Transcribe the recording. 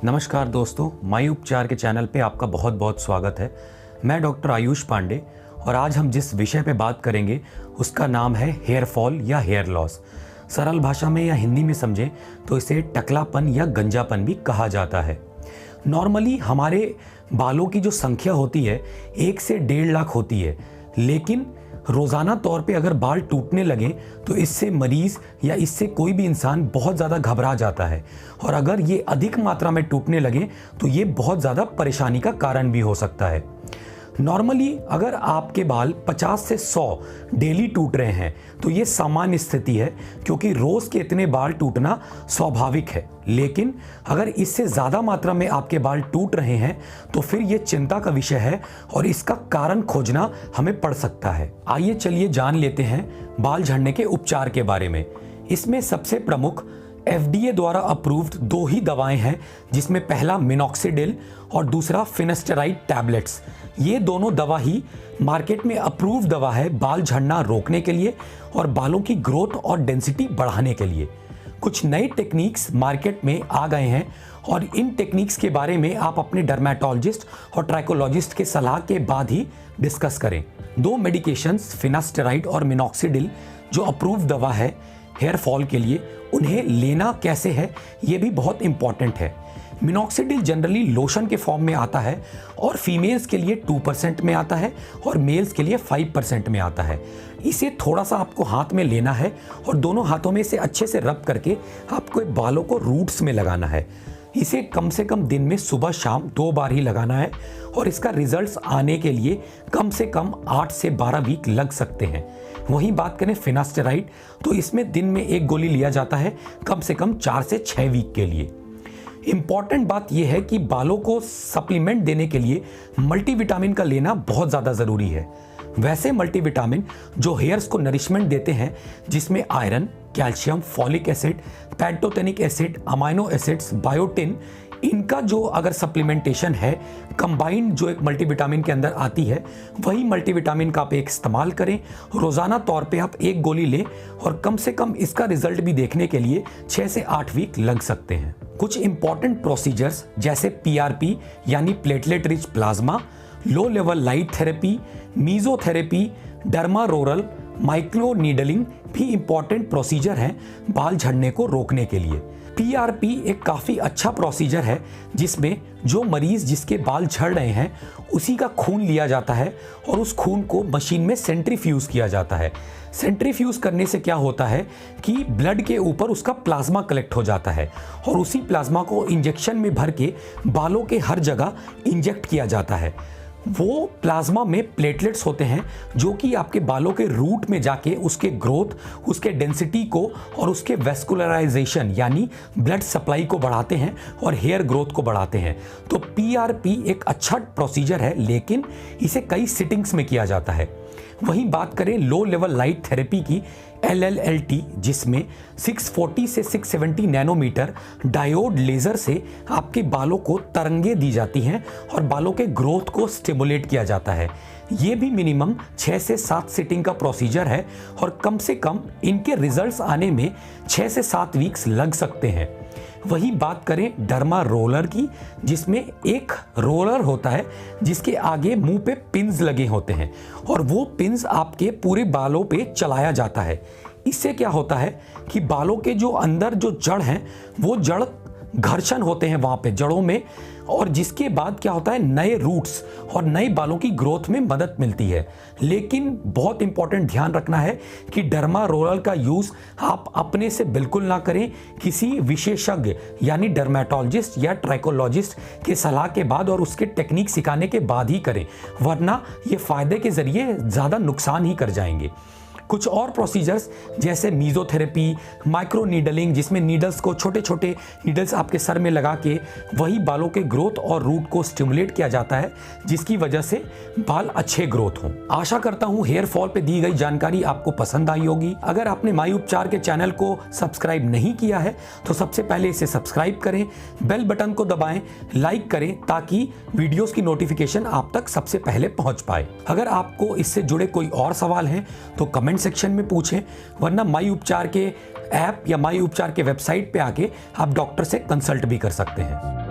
नमस्कार दोस्तों, माई उपचार के चैनल पे आपका बहुत बहुत स्वागत है। मैं डॉक्टर आयुष पांडे और आज हम जिस विषय पे बात करेंगे उसका नाम है हेयर फॉल या हेयर लॉस। सरल भाषा में या हिंदी में समझें तो इसे टकलापन या गंजापन भी कहा जाता है। नॉर्मली हमारे बालों की जो संख्या होती है 1 से 1.5 लाख होती है, लेकिन रोज़ाना तौर पे अगर बाल टूटने लगे तो इससे मरीज़ या इससे कोई भी इंसान बहुत ज़्यादा घबरा जाता है और अगर ये अधिक मात्रा में टूटने लगे तो ये बहुत ज़्यादा परेशानी का कारण भी हो सकता है। नॉर्मली अगर आपके बाल 50 से 100 डेली टूट रहे हैं तो ये सामान्य स्थिति है, क्योंकि रोज़ के इतने बाल टूटना स्वाभाविक है। लेकिन अगर इससे ज़्यादा मात्रा में आपके बाल टूट रहे हैं तो फिर ये चिंता का विषय है और इसका कारण खोजना हमें पड़ सकता है। आइए चलिए जान लेते हैं बाल झड़ने के उपचार के बारे में। इसमें सबसे प्रमुख FDA द्वारा अप्रूव्ड 2 ही दवाएं हैं, जिसमें पहला मिनॉक्सिडिल और दूसरा फिनेस्टेराइड टैबलेट्स। ये दोनों दवा ही मार्केट में अप्रूव्ड दवा है बाल झड़ना रोकने के लिए और बालों की ग्रोथ और डेंसिटी बढ़ाने के लिए। कुछ नए टेक्निक्स मार्केट में आ गए हैं और इन टेक्निक्स के बारे में आप अपने डर्मेटोलॉजिस्ट और ट्राइकोलॉजिस्ट के सलाह के बाद ही डिस्कस करें। 2 मेडिकेशंस फिनेस्टेराइड और मिनॉक्सिडिल जो अप्रूव्ड दवा है हेयर फॉल के लिए, उन्हें लेना कैसे है ये भी बहुत इंपॉर्टेंट है। मिनॉक्सिडिल जनरली लोशन के फॉर्म में आता है और फीमेल्स के लिए 2% में आता है और मेल्स के लिए 5% में आता है। इसे थोड़ा सा आपको हाथ में लेना है और दोनों हाथों में इसे अच्छे से रब करके आपको बालों को रूट्स में लगाना है। इसे कम से कम दिन में सुबह शाम 2 बार ही लगाना है और इसका रिजल्ट्स आने के लिए कम से कम 8 से 12 वीक लग सकते हैं। वहीं बात करें फिनेस्टेराइड तो इसमें दिन में 1 गोली लिया जाता है कम से कम 4 से 6 वीक के लिए। इंपॉर्टेंट बात यह है कि बालों को सप्लीमेंट देने के लिए मल्टीविटामिन का लेना बहुत ज़्यादा ज़रूरी है। वैसे मल्टीविटामिन जो हेयर्स को नरिशमेंट देते हैं, जिसमें iron, calcium, folic acid, pantothenic acid, amino acids, biotin, इनका जो अगर सप्लीमेंटेशन है कंबाइंड जो एक मल्टीविटामिन के अंदर आती है, वही मल्टीविटामिन का आप एक इस्तेमाल करें। रोज़ाना तौर पे आप 1 गोली लें और कम से कम इसका रिजल्ट भी देखने के लिए 6 से 8 वीक लग सकते हैं। कुछ इंपॉर्टेंट प्रोसीजर्स जैसे PRP यानी platelet rich plasma, low level light therapy, mesotherapy, derma roller, micro needling भी इंपॉर्टेंट प्रोसीजर हैं बाल झड़ने को रोकने के लिए। PRP एक काफ़ी अच्छा प्रोसीजर है जिसमें जो मरीज़ जिसके बाल झड़ रहे हैं उसी का खून लिया जाता है और उस खून को मशीन में सेंट्रीफ्यूज किया जाता है। सेंट्रीफ्यूज करने से क्या होता है कि ब्लड के ऊपर उसका प्लाज्मा कलेक्ट हो जाता है और उसी प्लाज्मा को इंजेक्शन में भर के बालों के हर जगह इंजेक्ट किया जाता है। वो प्लाज्मा में प्लेटलेट्स होते हैं जो कि आपके बालों के रूट में जाके उसके ग्रोथ, उसके डेंसिटी को और उसके वेस्कुलराइजेशन यानी ब्लड सप्लाई को बढ़ाते हैं और हेयर ग्रोथ को बढ़ाते हैं। तो PRP एक अच्छा प्रोसीजर है, लेकिन इसे कई सिटिंग्स में किया जाता है। वहीं बात करें लो लेवल लाइट थेरेपी की, LLLT, जिसमें 640 से 670 नैनोमीटर डायोड लेज़र से आपके बालों को तरंगे दी जाती हैं और बालों के ग्रोथ को स्टिमुलेट किया जाता है। ये भी मिनिमम 6 से 7 सिटिंग का प्रोसीजर है और कम से कम इनके रिजल्ट्स आने में 6 से 7 वीक्स लग सकते हैं। वहीं बात करें डर्मा रोलर की, जिसमें एक रोलर होता है जिसके आगे मुंह पे पिन्स लगे होते हैं और वो पिन्स आपके पूरे बालों पे चलाया जाता है। इससे क्या होता है कि बालों के जो अंदर जो जड़ हैं वो जड़ घर्षण होते हैं वहाँ पे जड़ों में, और जिसके बाद क्या होता है नए रूट्स और नए बालों की ग्रोथ में मदद मिलती है। लेकिन बहुत इंपॉर्टेंट ध्यान रखना है कि डर्मा रोलर का यूज़ आप अपने से बिल्कुल ना करें, किसी विशेषज्ञ यानी डर्मेटोलॉजिस्ट या ट्राइकोलॉजिस्ट के सलाह के बाद और उसके टेक्निक सिखाने के बाद ही करें, वरना ये फ़ायदे के ज़रिए ज़्यादा नुकसान ही कर जाएंगे। कुछ और प्रोसीजर्स जैसे मीजोथेरेपी, माइक्रो नीडलिंग, जिसमें नीडल्स को छोटे छोटे नीडल्स आपके सर में लगा के वही बालों के ग्रोथ और रूट को स्टिमुलेट किया जाता है, जिसकी वजह से बाल अच्छे ग्रोथ हों। आशा करता हूँ हेयर फॉल पे दी गई जानकारी आपको पसंद आई होगी। अगर आपने माई उपचार के चैनल को सब्सक्राइब नहीं किया है तो सबसे पहले इसे सब्सक्राइब करें, बेल बटन को दबाएं, लाइक करें ताकि वीडियोस की नोटिफिकेशन आप तक सबसे पहले पहुंच पाए। अगर आपको इससे जुड़े कोई और सवाल हैं तो कमेंट सेक्शन में पूछें, वरना माई उपचार के ऐप या माई उपचार के वेबसाइट पे आके आप डॉक्टर से कंसल्ट भी कर सकते हैं।